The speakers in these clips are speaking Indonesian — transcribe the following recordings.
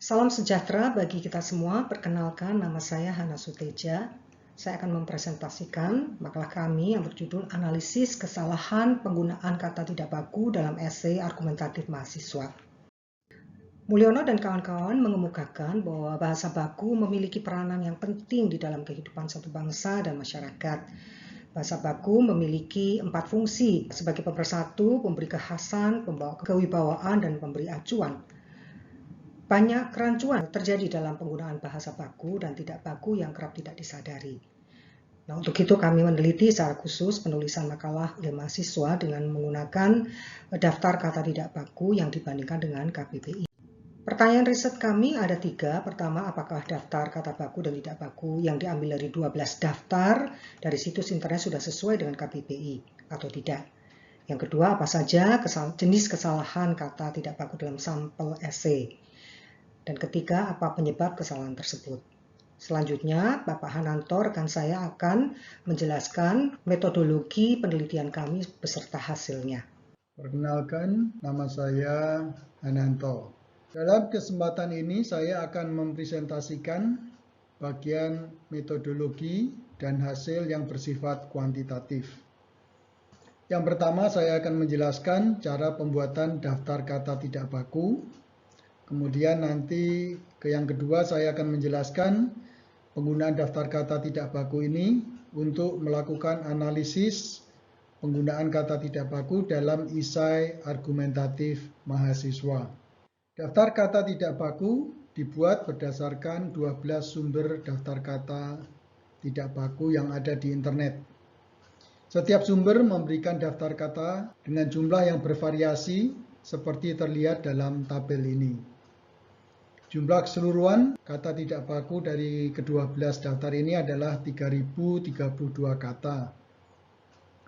Salam sejahtera bagi kita semua. Perkenalkan, nama saya Hana Suteja. Saya akan mempresentasikan makalah kami yang berjudul Analisis Kesalahan Penggunaan Kata Tidak Baku dalam Esei Argumentatif Mahasiswa. Mulyono dan kawan-kawan mengemukakan bahwa bahasa baku memiliki peranan yang penting di dalam kehidupan satu bangsa dan masyarakat. Bahasa baku memiliki 4 fungsi sebagai pemersatu, pemberi kekhasan, pembawa kewibawaan, dan pemberi acuan. Banyak kerancuan terjadi dalam penggunaan bahasa baku dan tidak baku yang kerap tidak disadari. Nah, untuk itu kami meneliti secara khusus penulisan makalah oleh mahasiswa dengan menggunakan daftar kata tidak baku yang dibandingkan dengan KBBI. Pertanyaan riset kami ada 3. Pertama, apakah daftar kata baku dan tidak baku yang diambil dari 12 daftar dari situs internet sudah sesuai dengan KBBI atau tidak? Yang kedua, apa saja jenis kesalahan kata tidak baku dalam sampel esei? Dan ketiga, apa penyebab kesalahan tersebut? Selanjutnya, Bapak Hananto, rekan saya akan menjelaskan metodologi penelitian kami beserta hasilnya. Perkenalkan, nama saya Hananto. Dalam kesempatan ini saya akan mempresentasikan bagian metodologi dan hasil yang bersifat kuantitatif. Yang pertama, saya akan menjelaskan cara pembuatan daftar kata tidak baku. Kemudian nanti yang kedua saya akan menjelaskan penggunaan daftar kata tidak baku ini untuk melakukan analisis penggunaan kata tidak baku dalam esai argumentatif mahasiswa. Daftar kata tidak baku dibuat berdasarkan 12 sumber daftar kata tidak baku yang ada di internet. Setiap sumber memberikan daftar kata dengan jumlah yang bervariasi seperti terlihat dalam tabel ini. Jumlah keseluruhan kata tidak baku dari ke-12 daftar ini adalah 3032 kata.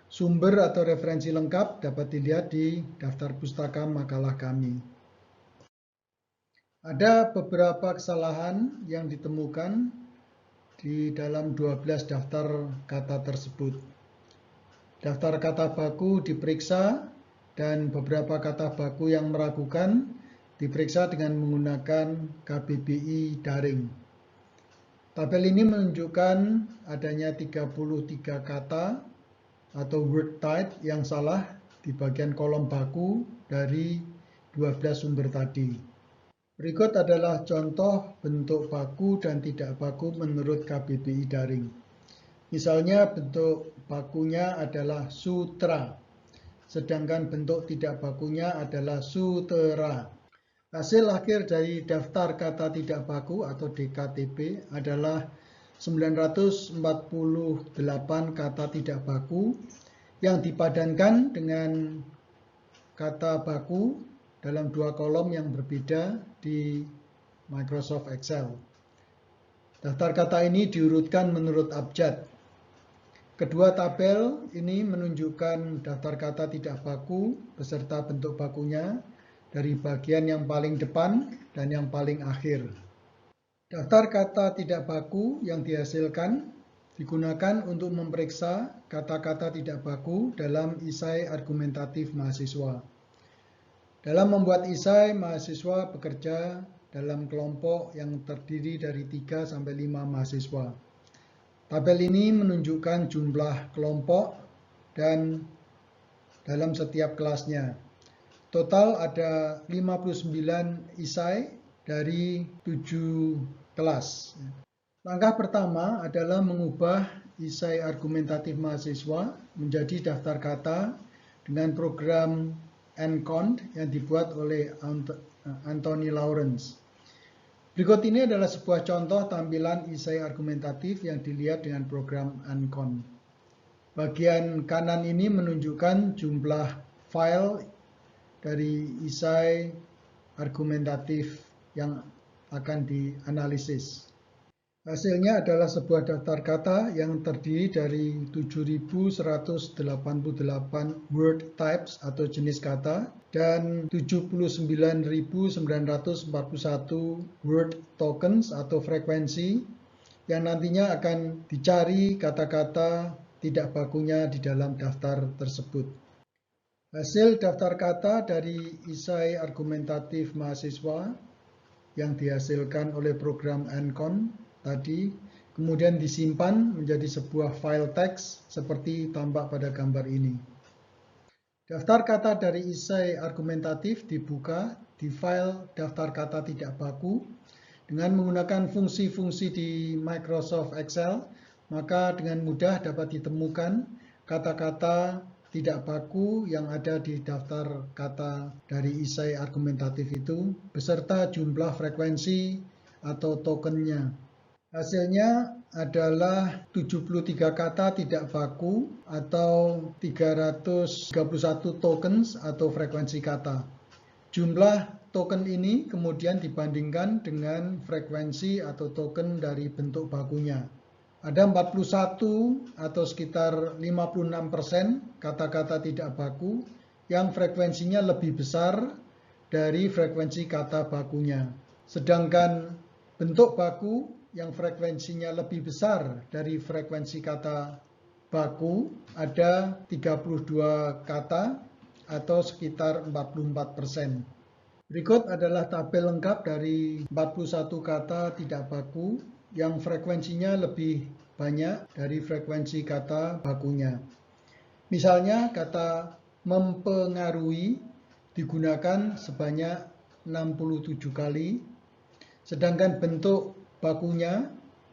Sumber atau referensi lengkap dapat dilihat di daftar pustaka makalah kami. Ada beberapa kesalahan yang ditemukan di dalam 12 daftar kata tersebut. Daftar kata baku diperiksa dan beberapa kata baku yang meragukan diperiksa dengan menggunakan KBBI daring. Tabel ini menunjukkan adanya 33 kata atau word type yang salah di bagian kolom baku dari 12 sumber tadi. Berikut adalah contoh bentuk baku dan tidak baku menurut KBBI daring. Misalnya bentuk bakunya adalah sutra, sedangkan bentuk tidak bakunya adalah sutera. Hasil akhir dari daftar kata tidak baku atau DKTB adalah 948 kata tidak baku yang dipadankan dengan kata baku dalam 2 kolom yang berbeda di Microsoft Excel. Daftar kata ini diurutkan menurut abjad. Kedua tabel ini menunjukkan daftar kata tidak baku beserta bentuk bakunya dari bagian yang paling depan dan yang paling akhir. Daftar kata tidak baku yang dihasilkan digunakan untuk memeriksa kata-kata tidak baku dalam esai argumentatif mahasiswa. Dalam membuat esai, mahasiswa bekerja dalam kelompok yang terdiri dari 3-5 mahasiswa. Tabel ini menunjukkan jumlah kelompok dan dalam setiap kelasnya. Total ada 59 esai dari 7 kelas. Langkah pertama adalah mengubah esai argumentatif mahasiswa menjadi daftar kata dengan program Encont yang dibuat oleh Anthony Lawrence. Berikut ini adalah sebuah contoh tampilan esai argumentatif yang dilihat dengan program Encont. Bagian kanan ini menunjukkan jumlah file dari esai argumentatif yang akan dianalisis. Hasilnya adalah sebuah daftar kata yang terdiri dari 7.188 word types atau jenis kata dan 79.941 word tokens atau frekuensi yang nantinya akan dicari kata-kata tidak bakunya di dalam daftar tersebut. Hasil daftar kata dari esai argumentatif mahasiswa yang dihasilkan oleh program Encon tadi, kemudian disimpan menjadi sebuah file teks seperti tampak pada gambar ini. Daftar kata dari esai argumentatif dibuka di file daftar kata tidak baku. Dengan menggunakan fungsi-fungsi di Microsoft Excel, maka dengan mudah dapat ditemukan kata-kata tidak baku yang ada di daftar kata dari esai argumentatif itu, beserta jumlah frekuensi atau tokennya. Hasilnya adalah 73 kata tidak baku atau 331 tokens atau frekuensi kata. Jumlah token ini kemudian dibandingkan dengan frekuensi atau token dari bentuk bakunya. Ada 41 atau sekitar 56% kata-kata tidak baku yang frekuensinya lebih besar dari frekuensi kata bakunya. Sedangkan bentuk baku yang frekuensinya lebih besar dari frekuensi kata baku ada 32 kata atau sekitar 44%. Berikut adalah tabel lengkap dari 41 kata tidak baku yang frekuensinya lebih banyak dari frekuensi kata bakunya. Misalnya kata mempengaruhi digunakan sebanyak 67 kali, sedangkan bentuk bakunya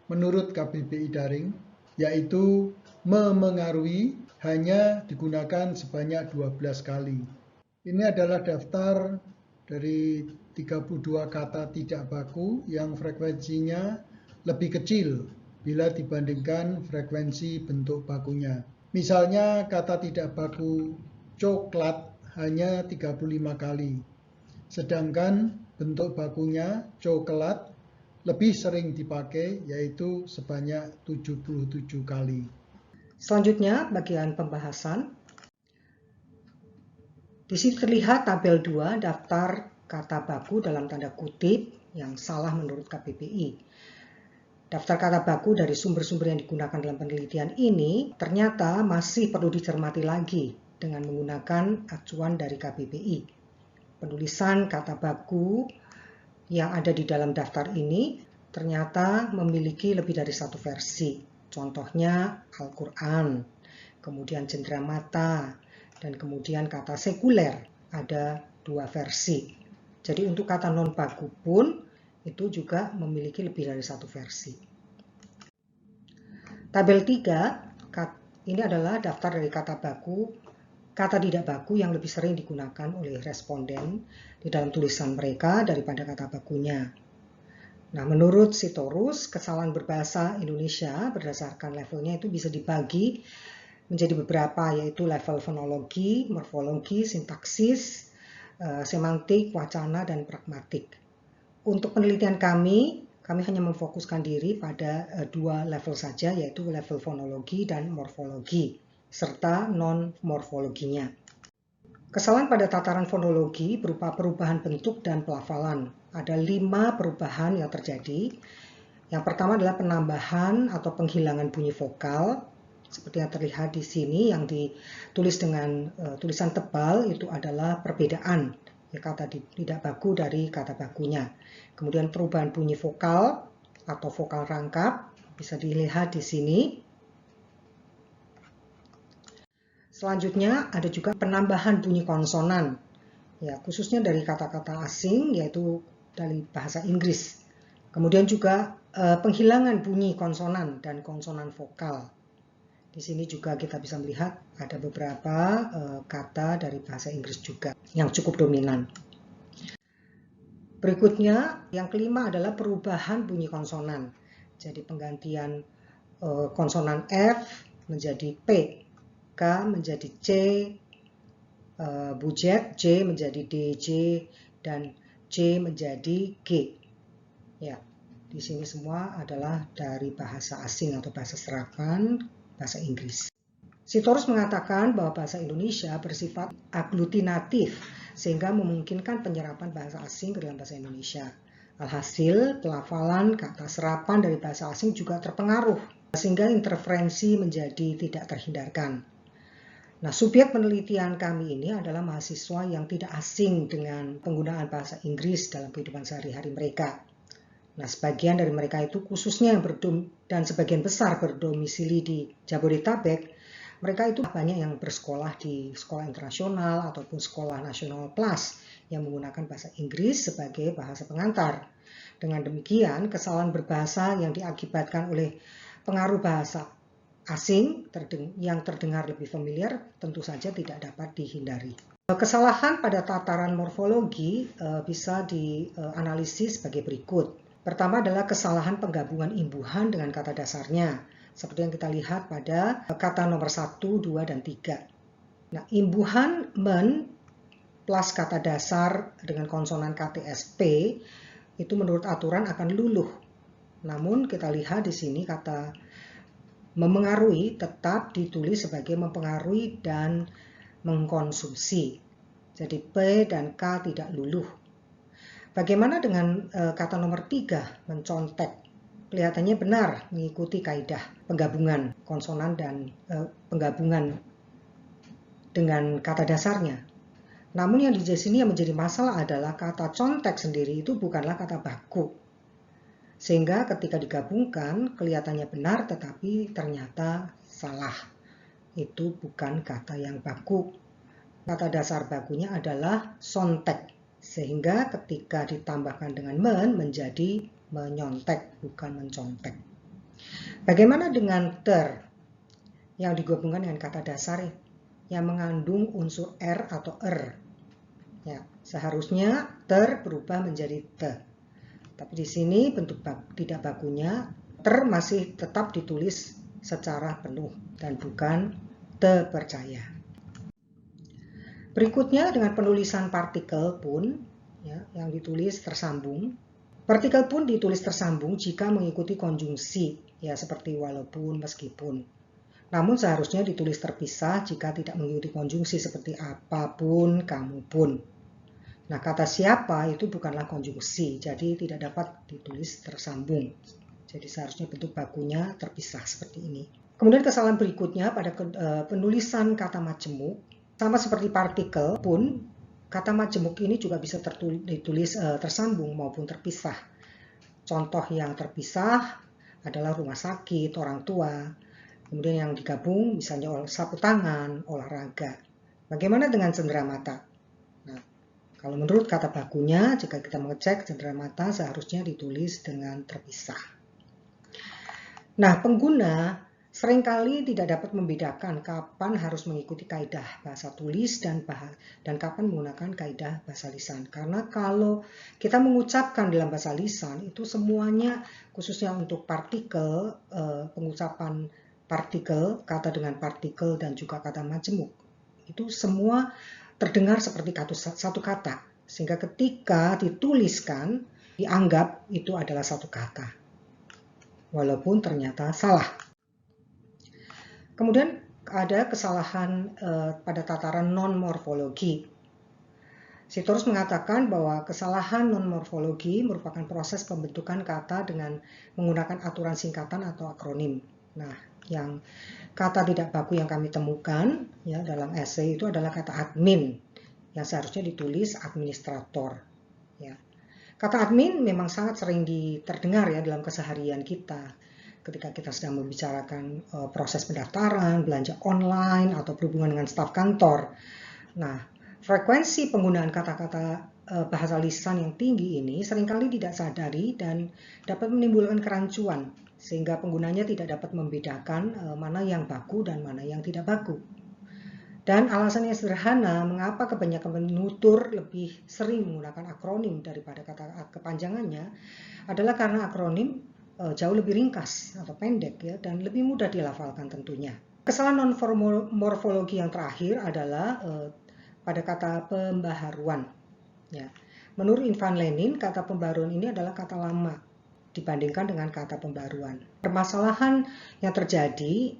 menurut KBBI Daring yaitu memengaruhi hanya digunakan sebanyak 12 kali. Ini adalah daftar dari 32 kata tidak baku yang frekuensinya lebih kecil bila dibandingkan frekuensi bentuk bakunya. Misalnya kata tidak baku coklat hanya 35 kali, sedangkan bentuk bakunya coklat lebih sering dipakai yaitu sebanyak 77 kali. Selanjutnya bagian pembahasan. Di sini terlihat tabel 2 daftar kata baku dalam tanda kutip yang salah menurut KBBI. Daftar kata baku dari sumber-sumber yang digunakan dalam penelitian ini ternyata masih perlu dicermati lagi dengan menggunakan acuan dari KBBI. Penulisan kata baku yang ada di dalam daftar ini ternyata memiliki lebih dari satu versi. Contohnya Al-Quran, kemudian cenderamata, dan kemudian kata sekuler ada 2 versi. Jadi untuk kata non baku pun itu juga memiliki lebih dari satu versi. Tabel 3, ini adalah daftar dari kata baku, kata tidak baku yang lebih sering digunakan oleh responden di dalam tulisan mereka daripada kata bakunya. Nah, menurut Sitorus, kesalahan berbahasa Indonesia berdasarkan levelnya itu bisa dibagi menjadi beberapa, yaitu level fonologi, morfologi, sintaksis, semantik, wacana, dan pragmatik. Untuk penelitian kami hanya memfokuskan diri pada 2 level saja, yaitu level fonologi dan morfologi, serta non-morfologinya. Kesalahan pada tataran fonologi berupa perubahan bentuk dan pelafalan. Ada 5 perubahan yang terjadi. Yang pertama adalah penambahan atau penghilangan bunyi vokal, seperti yang terlihat di sini, yang ditulis dengan tulisan tebal itu adalah perbedaan kata tidak baku dari kata bakunya. Kemudian perubahan bunyi vokal atau vokal rangkap bisa dilihat di sini. Selanjutnya ada juga penambahan bunyi konsonan, ya khususnya dari kata-kata asing yaitu dari bahasa Inggris. Kemudian juga penghilangan bunyi konsonan dan konsonan vokal. Di sini juga kita bisa melihat ada beberapa kata dari bahasa Inggris juga yang cukup dominan. Berikutnya, yang kelima adalah perubahan bunyi konsonan. Jadi penggantian konsonan F menjadi P, K menjadi C, bujet, J menjadi D, J, dan J menjadi G. Ya, di sini semua adalah dari bahasa asing atau bahasa serapan bahasa Inggris. Sitorus mengatakan bahwa bahasa Indonesia bersifat aglutinatif sehingga memungkinkan penyerapan bahasa asing ke dalam bahasa Indonesia. Alhasil, pelafalan kata serapan dari bahasa asing juga terpengaruh sehingga interferensi menjadi tidak terhindarkan. Nah, subjek penelitian kami ini adalah mahasiswa yang tidak asing dengan penggunaan bahasa Inggris dalam kehidupan sehari-hari mereka. Nah, sebagian dari mereka itu khususnya dan sebagian besar berdomisili di Jabodetabek, mereka itu banyak yang bersekolah di sekolah internasional ataupun sekolah nasional plus yang menggunakan bahasa Inggris sebagai bahasa pengantar. Dengan demikian, kesalahan berbahasa yang diakibatkan oleh pengaruh bahasa asing yang terdengar lebih familiar tentu saja tidak dapat dihindari. Kesalahan pada tataran morfologi bisa dianalisis sebagai berikut. Pertama adalah kesalahan penggabungan imbuhan dengan kata dasarnya, seperti yang kita lihat pada kata nomor 1, 2, dan 3. Nah, imbuhan men plus kata dasar dengan konsonan KTSP itu menurut aturan akan luluh. Namun kita lihat di sini kata memengaruhi tetap ditulis sebagai mempengaruhi dan mengkonsumsi. Jadi P dan K tidak luluh. Bagaimana dengan kata nomor 3, mencontek? Kelihatannya benar mengikuti kaidah penggabungan konsonan dan penggabungan dengan kata dasarnya. Namun yang di sini yang menjadi masalah adalah kata contek sendiri itu bukanlah kata baku. Sehingga ketika digabungkan kelihatannya benar tetapi ternyata salah. Itu bukan kata yang baku. Kata dasar bakunya adalah sontek. Sehingga ketika ditambahkan dengan men menjadi menyontek, bukan mencontek. Bagaimana dengan ter yang digabungkan dengan kata dasar yang mengandung unsur R atau er? Ya, seharusnya ter berubah menjadi te. Tapi di sini bentuk tidak bakunya ter masih tetap ditulis secara penuh dan bukan te percaya. Berikutnya dengan penulisan partikel pun ya, yang ditulis tersambung. Partikel pun ditulis tersambung jika mengikuti konjungsi ya seperti walaupun, meskipun. Namun seharusnya ditulis terpisah jika tidak mengikuti konjungsi seperti apapun, kamu pun. Nah, kata siapa itu bukanlah konjungsi, jadi tidak dapat ditulis tersambung. Jadi seharusnya bentuk bakunya terpisah seperti ini. Kemudian kesalahan berikutnya pada penulisan kata majemuk, sama seperti partikel pun, kata majemuk ini juga bisa ditulis tersambung maupun terpisah. Contoh yang terpisah adalah rumah sakit, orang tua. Kemudian yang digabung misalnya sapu tangan, olahraga. Bagaimana dengan cenderamata? Nah, kalau menurut kata bakunya, jika kita mengecek cenderamata seharusnya ditulis dengan terpisah. Nah, pengguna seringkali tidak dapat membedakan kapan harus mengikuti kaidah bahasa tulis dan kapan menggunakan kaidah bahasa lisan. Karena kalau kita mengucapkan dalam bahasa lisan itu semuanya khususnya untuk partikel, pengucapan partikel, kata dengan partikel dan juga kata majemuk. Itu semua terdengar seperti satu kata. Sehingga ketika dituliskan dianggap itu adalah satu kata. Walaupun ternyata salah. Kemudian ada kesalahan pada tataran non-morfologi. Sitorus mengatakan bahwa kesalahan non-morfologi merupakan proses pembentukan kata dengan menggunakan aturan singkatan atau akronim. Nah, yang kata tidak baku yang kami temukan ya dalam esai itu adalah kata admin yang seharusnya ditulis administrator. Ya. Kata admin memang sangat sering terdengar ya dalam keseharian kita. Ketika kita sedang membicarakan proses pendaftaran, belanja online, atau berhubungan dengan staf kantor. Nah, frekuensi penggunaan kata-kata bahasa lisan yang tinggi ini seringkali tidak sadari dan dapat menimbulkan kerancuan, sehingga penggunanya tidak dapat membedakan mana yang baku dan mana yang tidak baku. Dan alasannya sederhana, mengapa kebanyakan penutur lebih sering menggunakan akronim daripada kata kepanjangannya, adalah karena akronim jauh lebih ringkas atau pendek ya dan lebih mudah dilafalkan tentunya. Kesalahan non-morfologi yang terakhir adalah pada kata pembaharuan. Ya. Menurut Ivan Lenin, kata pembaharuan ini adalah kata lama dibandingkan dengan kata pembaruan. Permasalahan yang terjadi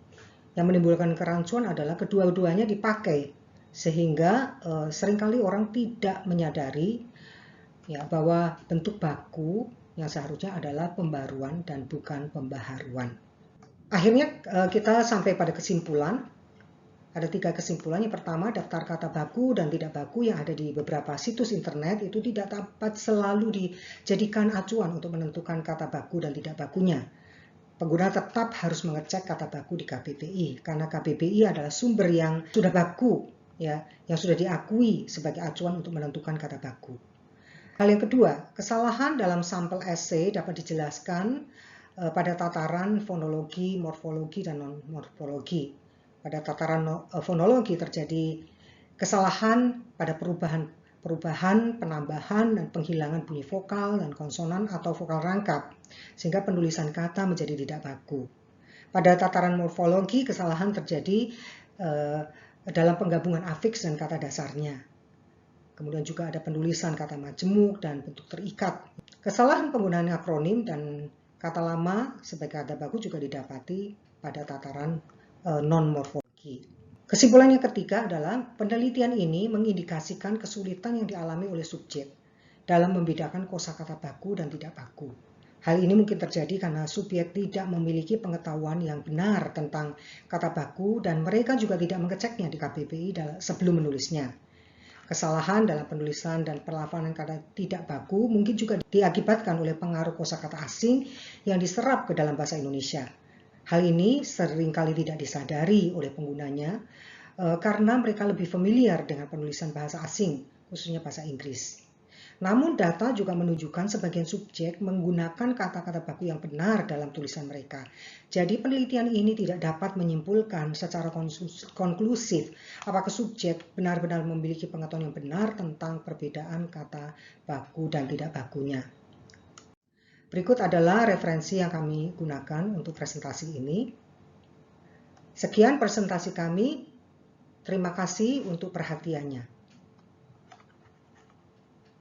yang menimbulkan kerancuan adalah kedua-duanya dipakai sehingga seringkali orang tidak menyadari ya bahwa bentuk baku yang seharusnya adalah pembaruan dan bukan pembaharuan. Akhirnya kita sampai pada kesimpulan Ada 3 kesimpulan. Yang pertama, daftar kata baku dan tidak baku yang ada di beberapa situs internet itu tidak dapat selalu dijadikan acuan untuk menentukan kata baku dan tidak bakunya. Pengguna tetap harus mengecek kata baku di KBBI, karena KBBI adalah sumber yang sudah baku, ya, yang sudah diakui sebagai acuan untuk menentukan kata baku. Hal yang kedua, kesalahan dalam sampel essay dapat dijelaskan pada tataran fonologi, morfologi, dan non-morfologi. Pada tataran fonologi terjadi kesalahan pada perubahan, penambahan, dan penghilangan bunyi vokal dan konsonan atau vokal rangkap, sehingga penulisan kata menjadi tidak baku. Pada tataran morfologi, kesalahan terjadi dalam penggabungan afiks dan kata dasarnya. Kemudian juga ada penulisan kata majemuk dan bentuk terikat. Kesalahan penggunaan akronim dan kata lama sebagai kata baku juga didapati pada tataran non-morfologi. Kesimpulan yang ketiga adalah penelitian ini mengindikasikan kesulitan yang dialami oleh subjek dalam membedakan kosakata baku dan tidak baku. Hal ini mungkin terjadi karena subjek tidak memiliki pengetahuan yang benar tentang kata baku dan mereka juga tidak mengeceknya di KBBI sebelum menulisnya. Kesalahan dalam penulisan dan pelafalan kata tidak baku mungkin juga diakibatkan oleh pengaruh kosakata asing yang diserap ke dalam bahasa Indonesia. Hal ini seringkali tidak disadari oleh penggunanya karena mereka lebih familiar dengan penulisan bahasa asing, khususnya bahasa Inggris. Namun data juga menunjukkan sebagian subjek menggunakan kata-kata baku yang benar dalam tulisan mereka. Jadi penelitian ini tidak dapat menyimpulkan secara konklusif apakah subjek benar-benar memiliki pengetahuan yang benar tentang perbedaan kata baku dan tidak bakunya. Berikut adalah referensi yang kami gunakan untuk presentasi ini. Sekian presentasi kami. Terima kasih untuk perhatiannya.